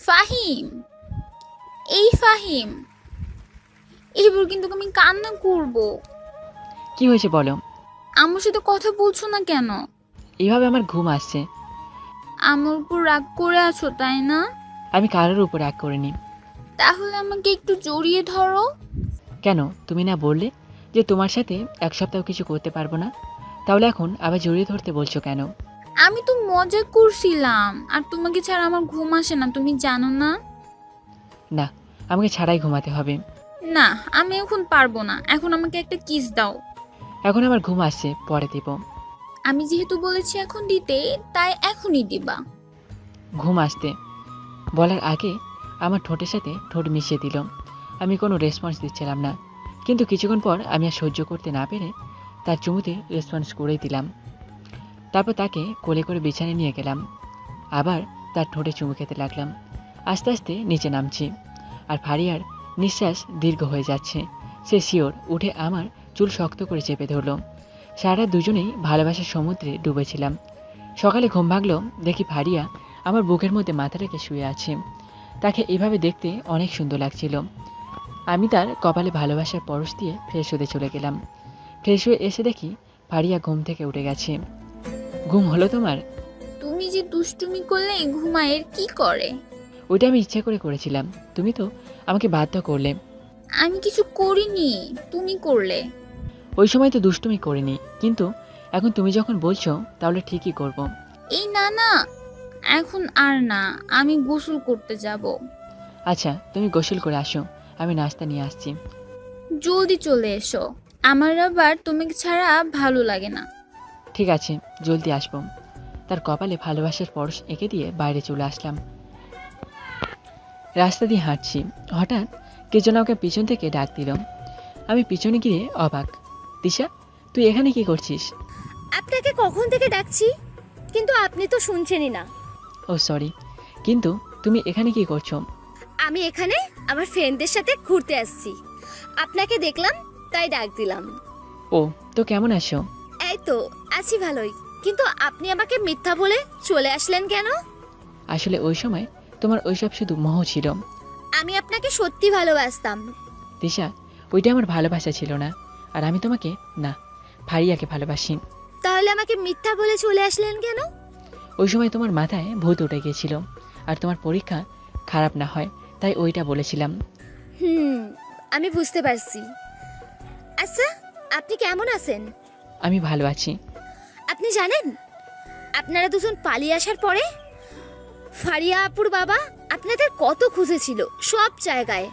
ফাহিম, এই ফাহিম, এবার কিন্তু আমি কান্না করব। কি হয়েছে বলো? আমার সাথে কথা বলছো না কেন? এইভাবে আমার ঘুম আসছে। আমার উপর রাগ করে আছো তাই না? আমি কারোর উপর রাগ করিনি। তাহলে আমাকে একটু জড়িয়ে ধরো। কেন, তুমি না বললে যে তোমার সাথে এক সপ্তাহ কিছু করতে পারবো না? তাহলে এখন আবার জড়িয়ে ধরতে বলছো কেন? আমি তো মজা করছিলাম, আর তোমাকে ছাড়া আমার ঘুম আসে না, তুমি জানো না? না, আমাকে ছাড়াই ঘুমাতে হবে। না, আমি এখন পারবো না। এখন আমাকে একটা কিস দাও। এখন আমার ঘুম আসছে, পরে দেব। আমি যেহেতু বলেছি এখন দিতে, তাই এখনই দিবা। ঘুম আসতে বলার আগে আমার ঠোঁটের সাথে ঠোঁট মিশিয়ে দিল। আমি কোনো রেসপন্স দিচ্ছিলাম না, কিন্তু কিছুক্ষণ পর আমি আর সহ্য করতে না পেরে তার চুমুতে রেসপন্স করেই দিলাম। তারপর তাকে কোলে করে বিছানায় নিয়ে গেলাম। আবার তার ঠোঁটে চুমু খেতে লাগলাম। আস্তে আস্তে নিচে নামছি, আর ফারিয়ার নিঃশ্বাস দীর্ঘ হয়ে যাচ্ছে। সে শিওর উঠে আমার চুল শক্ত করে চেপে ধরল। সারা দুজনেই ভালোবাসার সমুদ্রে ডুবেছিলাম। সকালে ঘুম ভাঙলো, দেখি ফারিয়া আমার বুকের মধ্যে মাথা রেখে শুয়ে আছে। তাকে এভাবে দেখতে অনেক সুন্দর লাগছিল। আমি তার কপালে ভালোবাসার পরশ দিয়ে ফ্রেশ হতে চলে গেলাম। ফ্রেশ হয়ে এসে দেখি ফারিয়া ঘুম থেকে উঠে গেছে। ঘুম হলো তোমার? তুমি যে দুষ্টুমি করলে ঘুমায়ের কি করে? ওইটা আমি ইচ্ছা করে করেছিলাম, তুমি তো আমাকে বাধ্য করলে। আমি কিছু করিনি, তুমি করলে। ওই সময় তো দুষ্টুমি করিনি, কিন্তু এখন তুমি যখন বলছো তাহলে ঠিকই করব। এই না না, এখন আর না, আমি গোসল করতে যাব। আচ্ছা, তুমি গোসল করে আসো, আমি নাস্তা নিয়ে আসছি। জলদি চলে এসো, আমার আবার তোমাকে ছাড়া ভালো লাগে না। ঠিক আছে, জলদি আসবো। তার কপালে ভালোবাসার পরশ এঁকে দিয়ে বাইরে চলে আসলাম। রাস্তা দিয়ে হাঁটছি, হঠাৎ কে যেন ওকে পিছন থেকে ডাক দিল। আমি পিছনে গিয়ে অবাক। দিশা, তুই এখানে কি করছিস? আপনাকে কখন থেকে ডাকছি, কিন্তু আপনি তো শুনছেনই না। ও সরি, কিন্তু তুমি এখানে কি করছো? আমি এখানে আমার ফ্রেন্ডদের সাথে ঘুরতে আসছি। আপনাকে দেখলাম তাই ডাক দিলাম। ও, তো কেমন আছো? এই তো আছি ভালোই, কিন্তু আপনি আমাকে মিথ্যা বলে চলে আসলেন কেন? আসলে ওই সময় তোমার ওইসব শুধু মোহ ছিল। আমি আপনাকে সত্যি ভালোবাসতাম। দিশা, ওইটা আমার ভালোবাসা ছিল না, আর আমি তোমাকে না, ফারিয়াকে ভালোবাসি। তাহলে আমাকে মিথ্যা বলে চলে আসলেন কেন? ওই সময় তোমার মাথায় ভূত উঠে গিয়েছিল, আর তোমার পরীক্ষা খারাপ না হয় তাই ওইটা বলেছিলাম। হুম, আমি বুঝতে পারছি। আচ্ছা, আপনি কেমন আছেন? আমি ভালো আছি। আপনি জানেন, আপনারা দুজন পালিয়ে আসার পরে ফারিয়া আপুর বাবা আপনাদের কত খুঁজেছিল। সব জায়গায়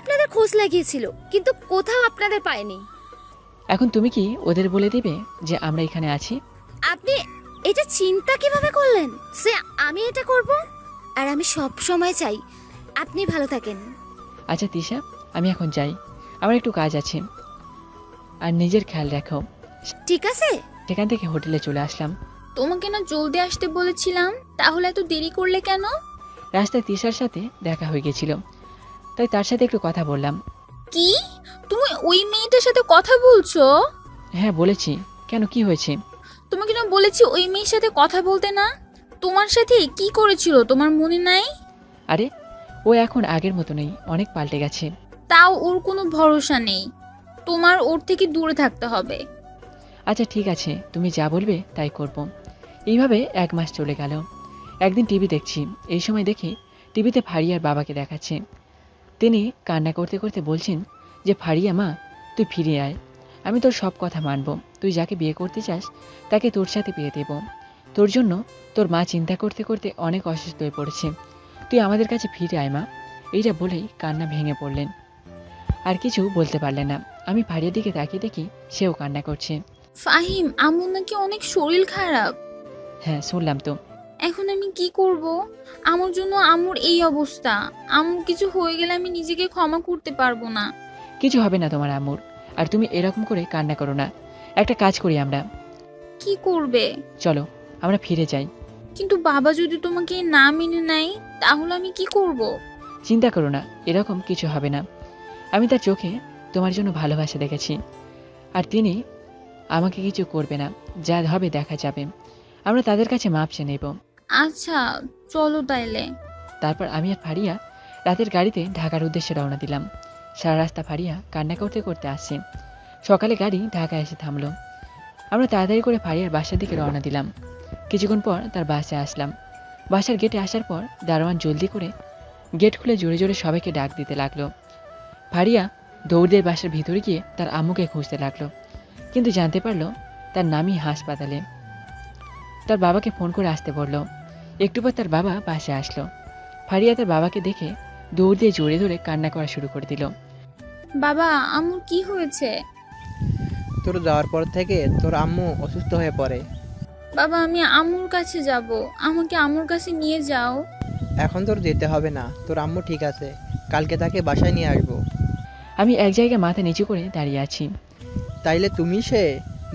আপনাদের খোঁজ লাগিয়েছিল, কিন্তু কোথাও আপনাদের পায়নি। এখন তুমি কি ওদের বলে দিবে যে আমরা এখানে আছি? আপনি এটা চিন্তা কিভাবে করলেন সে আমি এটা করব? আর আমি সব সময় চাই আপনি ভালো থাকেন। আচ্ছা তিশা, আমি এখন যাই, আমার একটু কাজ আছে। আর নিজের খেয়াল রাখো। ঠিক আছে। সেখান থেকে হোটেলে চলে আসলাম। তোমাকে না জলদি আসতে বলেছিলাম, তাহলে এত দেরি করলে কেন? রাস্তায় তিশার সাথে দেখা হয়ে গেছিল, তাই তার সাথে একটু কথা বললাম। কি, তুমি ওই মেয়েটার সাথে কথা বলছো? হ্যাঁ বলেছি, কেন কি হয়েছে? তোমাকে না বলেছি ওই মেয়ের সাথে কথা বলতে না। তোমার সাথে কি করেছিল তোমার মনে নাই? আরে, ও এখন আগের মতো নেই, অনেক পাল্টে গেছে। তাও ওর কোনো ভরসা নেই, তোমার ওর থেকে দূরে থাকতে হবে। আচ্ছা ঠিক আছে, তুমি যা বলবে তাই করব। এইভাবে 1 মাস চলে গেল। একদিন টিভি দেখছি, এই সময় দেখি টিভিতে ফারিয়ার বাবাকে দেখাচ্ছে। তিনি কান্না করতে করতে বলছেন যে ফারিয়া মা, তুই ফিরে আয়, আমি তোর সব কথা মানব, তুই যাকে বিয়ে করতে চাস তাকে তোর সাথে বিয়ে দেব। তোর জন্য তোর মা চিন্তা করতে করতে অনেক অসুস্থ হয়ে পড়েছে, তুই আমাদের কাছে ফিরে আয় মা। এইটা বলেই কান্না ভেঙে পড়লেন। আর কিছু বলতে পারলেন না। আমি ফারিয়ার দিকে তাকিয়ে দেখি সেও কান্না করছে। ফাহিম, আম্মুর নাকি অনেক শরীর খারাপ। হ্যাঁ শুনলাম তো। এখন আমি কি করব? আমার জন্য আম্মুর এই অবস্থা। আম্মুর কিছু হয়ে গেলে আমি নিজেকে ক্ষমা করতে পারবো না। কিছু হবে না তোমার আম্মুর, আর তুমি এরকম করে কান্না করো না। একটা কাজ করি আমরা, কি করবে? চলো আমরা ফিরে যাই। কিন্তু বাবা যদি তোমাকে না মেনে নেয়, তাহলে আমি কি করব? চিন্তা করো না, এরকম কিছু হবে না। আমি তার চোখে তোমার জন্য ভালোবাসা দেখেছি, আর তিনি আমাকে কিছু করবে না, যা হবে দেখা যাবে। আমরা তাদের কাছে মাপ চেয়ে নেব। আচ্ছা চলো তাইলে। তারপর আমি আর ফারিয়া রাতের গাড়িতে ঢাকার উদ্দেশ্যে রওনা দিলাম। সারা রাস্তা ফারিয়া কান্না করতে করতে আসছে। সকালে গাড়ি ঢাকায় এসে থামলো। আমরা তাড়াতাড়ি করে ফারিয়ার বাসার দিকে রওনা দিলাম। কিছুক্ষণ পর তার বাসায় আসলাম। বাসার গেটে আসার পর দারোয়ান জলদি করে গেট খুলে জোরে জোরে সবাইকে ডাক দিতে লাগলো। ফারিয়া দৌড় দিয়ে বাসার ভিতরে গিয়ে তার আম্মুকে খুঁজতে লাগলো, কিন্তু জানতে পারলো তার নামই হাসপাতালে। তার বাবাকে ফোন করে আসতে বলল। একটু পর তার বাবা বাসায় আসলো। ফারিয়া তার বাবাকে দেখে দৌড় দিয়ে জোরে ধরে কান্না করা শুরু করে দিল। বাবা আম্মুর কি হয়েছে? তোর যাওয়ার পর থেকে তোর আম্মু অসুস্থ হয়ে পড়ে। বাবা আমি আম্মুর কাছে যাব, আমাকে আম্মুর কাছে নিয়ে যাও। এখন তোর যেতে হবে না, তোর আম্মু ঠিক আছে, কালকে তাকে বাসায় নিয়ে আসবো। আমি এক জায়গায় মাথা নিচু করে দাঁড়িয়ে আছি। তাইলে তুমি সে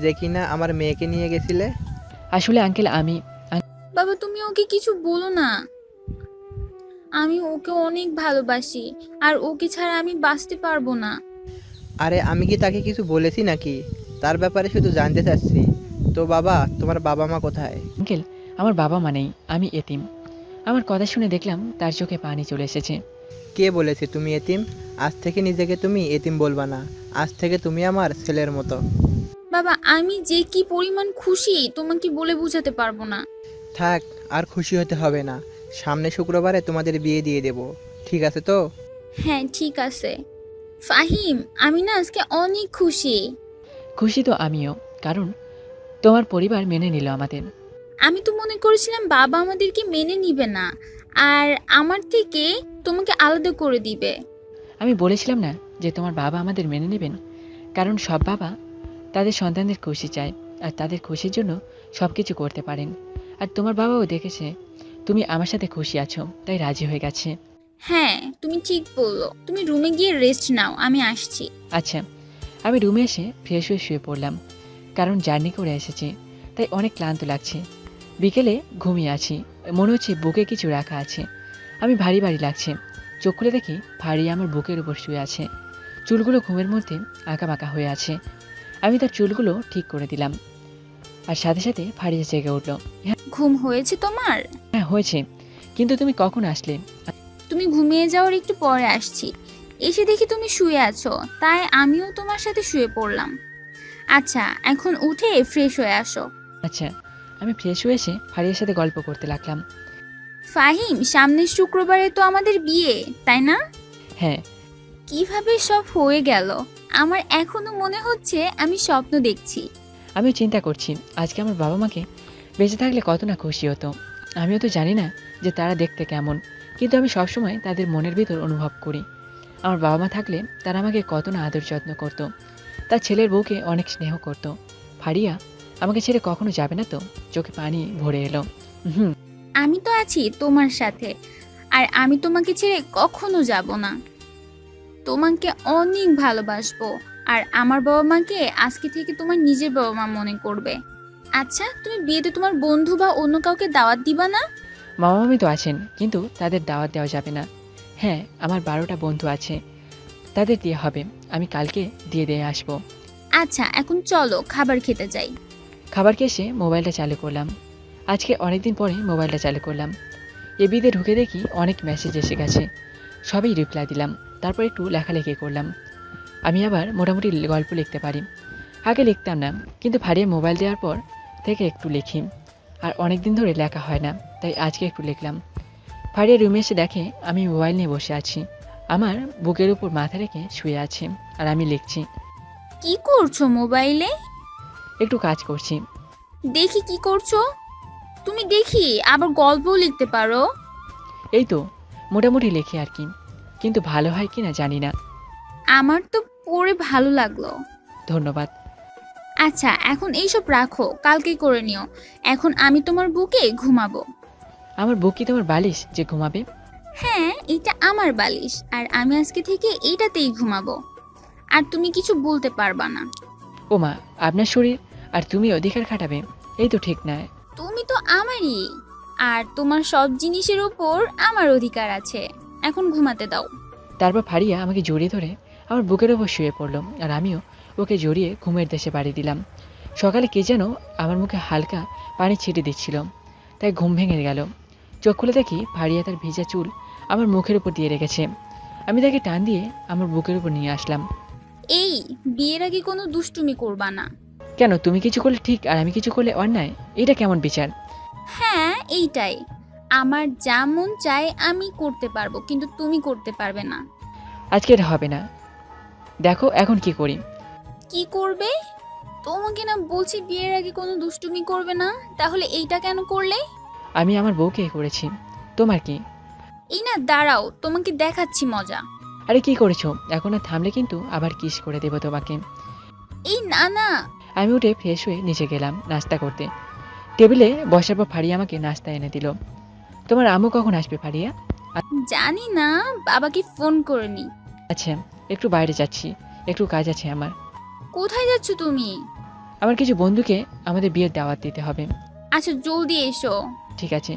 যে কিনা আমার মেয়েকে নিয়ে গেছিলে? আসলে আঙ্কেল আমি বাবা তুমি ওকে কিছু বলো না, আমি ওকে অনেক ভালোবাসি আর ওকে ছাড়া আমি বাঁচতে পারবো না। আরে আমি কি তাকে কিছু বলেছি নাকি? তার ব্যাপারে শুধু জানতে চাচ্ছি। তো বাবা, তোমার বাবা মা কোথায়? আঙ্কেল আমার বাবা মা নেই, আমি এতিম। আমার কথা শুনে দেখলাম তার চোখে পানি চলে এসেছে। কে বলেছে তুমি এতিম? আজ থেকে নিজেকে তুমি এতিম বলবা না, আজ থেকে তুমি আমার ছেলের মতো। বাবা আমি যে কি পরিমাণ খুশি তোমাকে বলে বোঝাতে পারবো না। থাক, আর খুশি হতে হবে না, সামনে শুক্রবারে তোমাদের বিয়ে দিয়ে দেব, ঠিক আছে তো? হ্যাঁ ঠিক আছে ফাহিম, আমি না আজকে অনেক খুশি। খুশি তো আমিও, কারণ তোমার পরিবার মেনে নিল আমাদের। আমি তো মনে করেছিলাম বাবা আমাদেরকে মেনে নিবে না আর আমার থেকে তোমাকে আলাদা করে দিবে। আমি বলেছিলাম না যে তোমার বাবা আমাদের মেনে নেবেন, কারণ সব বাবা তাদের সন্তানদের খুশি চায় আর তাদের খুশির জন্য সব কিছু করতে পারেন। আর তোমার বাবাও দেখেছে তুমি আমার সাথে খুশি আছো, তাই রাজি হয়ে গেছে। হ্যাঁ তুমি ঠিক বললো, তুমি রুমে গিয়ে রেস্ট নাও, আমি আসছি। আচ্ছা, আমি রুমে এসে ফ্রেশ হয়ে শুয়ে পড়লাম, কারণ জার্নি করে এসেছি তাই অনেক ক্লান্ত লাগছে। বিকেলে ঘুমিয়ে আছি, মনে হচ্ছে বুকে কিছু রাখা আছে। আমি ভারী ভারী লাগছে। চোখ খুলে দেখি ফারিয়া আমার বুকের উপর শুয়ে আছে। চুলগুলো ঘুমের মধ্যে আঁকাবাঁকা হয়ে আছে। আমি তার চুলগুলো ঠিক করে দিলাম, আর সাথে সাথে ফারিয়া জেগে উঠল। ঘুম হয়েছে তোমার? হ্যাঁ হয়েছে, কিন্তু তুমি কখন আসলে? তুমি ঘুমিয়ে যাওয়ার একটু পরে আসছি, এসে দেখি তুমি শুয়ে আছো, তাই আমিও তোমার সাথে শুয়ে পড়লাম। আচ্ছা এখন উঠে ফ্রেশ হয়ে আসো। আচ্ছা, আমি ফ্রেশ হয়ে এসে ফারিয়ার সাথে গল্প করতে লাগলাম। ফাহিম সামনের শুক্রবারে তো আমাদের বিয়ে, তাই না? হ্যাঁ। কিভাবে সব হয়ে গেল, আমার এখনো মনে হচ্ছে আমি স্বপ্ন দেখছি। আমিও চিন্তা করছি আজকে আমার বাবা মাকে বেঁচে থাকলে কত না খুশি হতো। আমিও তো জানি না যে তারা দেখতে কেমন, কিন্তু আমি সবসময় তাদের মনের ভিতর অনুভব করি আমার বাবা মা থাকলে তারা আমাকে কত না আদর যত্ন করত, তার ছেলের বউকে অনেক স্নেহ করত। ফারিয়া আমাকে ছেড়ে কখনো যাবে না তো? চোখে পানি ভরে এলো। হুম। আমি তো আছি তোমার সাথে, আর আমি তোমাকে ছেড়ে কখনো যাব না। তোমাকে অনেক ভালোবাসবো, আর আমার বাবা মাকে আজকে থেকে তোমার নিজের বাবা মা মনে করবে। আচ্ছা তুমি বিয়েতে তোমার বন্ধু বা অন্য কাউকে দাওয়াত দিবা না? মামা মামি তো আছেন, কিন্তু তাদের দাওয়াত দেওয়া যাবে না। হ্যাঁ, আমার 12টা বন্ধু আছে, তাদের দিয়ে হবে। আমি কালকে দিয়ে আসবো। আচ্ছা এখন চলো খাবার খেতে যাই। খাবার খেয়ে এসে মোবাইলটা চালু করলাম। আজকে অনেকদিন পরে মোবাইলটা চালু করলাম। এবিতে ঢুকে দেখি অনেক মেসেজ এসে গেছে, সবই রিপ্লাই দিলাম। তারপর একটু লেখালেখি করলাম। আমি আবার মোটামুটি গল্প লিখতে পারি, আগে লিখতাম না, কিন্তু ফারিয়া মোবাইল দেওয়ার পর থেকে একটু লিখি। আর অনেক দিন ধরে লেখা হয় না, তাই আজকে একটু লিখলাম। ফারিয়া রুমে এসে দেখে আমি মোবাইল নিয়ে বসে আছি, আমার বুকের উপর মাথা রেখে শুয়ে আছে, আর আমি লিখছি। কি করছো মোবাইলে? একটু কাজ করছি। দেখি কি করছো তুমি, দেখি আবার গল্পও লিখতে পারো। এই তো মোটামুটি লেখি আর কি, কিন্তু ভালো হয় কি না জানি না। আমার তো পড়ে ভালো লাগলো। ধন্যবাদ। আচ্ছা এখন এইসব রাখো, কালকে করে নিও। এখন আমি তোমার বুকে ঘুমাবো। আমার বুক কি তোমার বালিশ যে ঘুমাবে? হ্যাঁ এটা আমার বালিশ, আর আমি আজকে থেকে এইটাতেই ঘুমাবো, আর তুমি কিছু বলতে পারবা না। ও মা, আপনার শরীর আর তুমি অধিকার খাটাবে, এই তো ঠিক নয়। তুমি তো আমারই, আর তোমার সব জিনিসের উপর আমার অধিকার আছে। এখন ঘুমাতে দাও। তারপর ফারিয়া আমাকে জড়িয়ে ধরে আমার বুকের ওপর শুয়ে পড়ল, আর আমিও ওকে জড়িয়ে ঘুমের দেশে বাড়ি দিলাম। সকালে কে যেন আমার মুখে হালকা পানি ছিটে দিচ্ছিল, তাই ঘুম ভেঙে গেল। চোখ খুলে দেখি ফারিয়া তার ভিজা চুল আমার মুখের উপর দিয়ে রেখেছে। আমি তাকে টান দিয়ে আমার বুকের উপর নিয়ে আসলাম। এই, বিয়ের আগে কোনো দুষ্টুমি করবা না। কেন, তুমি কিছু করলে ঠিক আর আমি কিছু করলে অন্যায়? এটা কেমন বিচার? হ্যাঁ, এইটাই। আমার যা মন চায় আমি করতে পারবো, কিন্তু তুমি করতে পারবে না। আজকে এটা হবে না। দেখো এখন কি করি। কি করবে? তোমাকে না বলছি বিয়ের আগে কোনো দুষ্টুমি করবে না, তাহলে এইটা কেন করলে? আমি আমার বউকে করেছি, তোমার কি? এই না, দাঁড়াও, তোমাকে দেখাচ্ছি মজা। আরে কি করেছো? এখন আর থামলে কিন্তু আবার কিস করে দেবো তোমাকে। এই না না। আমি উঠে ফ্রেশ হয়ে নিচে গেলাম নাস্তা করতে। টেবিলে বসার পর ফারিয়া আমাকে নাস্তা এনে দিল। তোমার আম্মু কখন আসবে ফারিয়া? জানি না, বাবাকে ফোন করে নি। আচ্ছা, একটু বাইরে যাচ্ছি, একটু কাজ আছে আমার। কোথায় যাচ্ছ তুমি? আমার কিছু বন্ধুকে আমাদের বিয়ের দাওয়াত দিতে হবে। আচ্ছা, জলদি এসো। ঠিক আছে।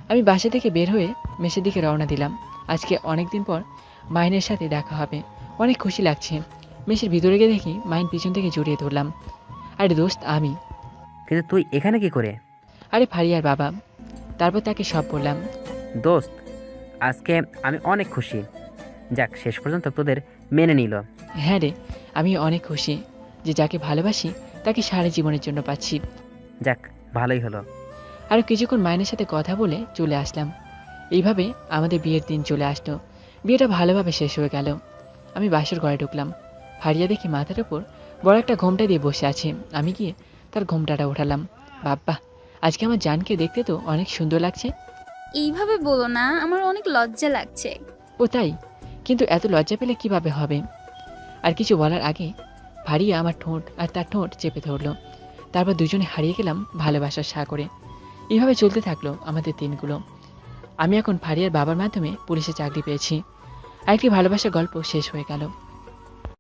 আমি বাসা থেকে বের হয়ে মেসের দিকে রওনা দিলাম। আজকে অনেক দিন পর মাইনের সাথে দেখা হবে, অনেক খুশি লাগছে। মেসের ভিতরে গিয়ে দেখি মাইন পিছন থেকে জড়িয়ে ধরলাম। আরে দোস্ত, আমি। কিন্তু তুই এখানে কি করে? আরে ফারিয়ার বাবা। তারপর তাকে সব বললাম। দোস্ত, আজকে আমি অনেক খুশি। যাক, শেষ পর্যন্ত তোদের মেনে নিল। হ্যাঁ রে, আমি অনেক খুশি যে যাকে ভালোবাসি তাকে সারা জীবনের জন্য পাচ্ছি। যাক, ভালোই হলো। আরও কিছুক্ষণ মাইনের সাথে কথা বলে চলে আসলাম। এইভাবে আমাদের বিয়ের দিন চলে আসলো। বিয়েটা ভালোভাবে শেষ হয়ে গেল। আমি বাসর ঘরে ঢুকলাম। ফারিয়া দেখি মাথার উপর বড় একটা ঘোমটা দিয়ে বসে আছে। আমি গিয়ে তার ঘোমটাটা উঠালাম। বাব্বা, আজকে আমার জানকে দেখতে তো অনেক সুন্দর লাগছে। এইভাবে বলো না, আমার অনেক লজ্জা লাগছে। ও তাই? কিন্তু এত লজ্জা পেলে কিভাবে হবে? আর কিছু বলার আগে ফারিয়া আমার ঠোঁট আর তার ঠোঁট চেপে ধরলো। তারপর দুজনে হারিয়ে গেলাম ভালোবাসার সাগরে। এইভাবে চলতে থাকলো আমাদের দিনগুলো। আমি এখন ফারিয়ার বাবার মাধ্যমে পুলিশে চাকরি পেয়েছি। আরেকটি ভালোবাসার গল্প শেষ হয়ে গেল।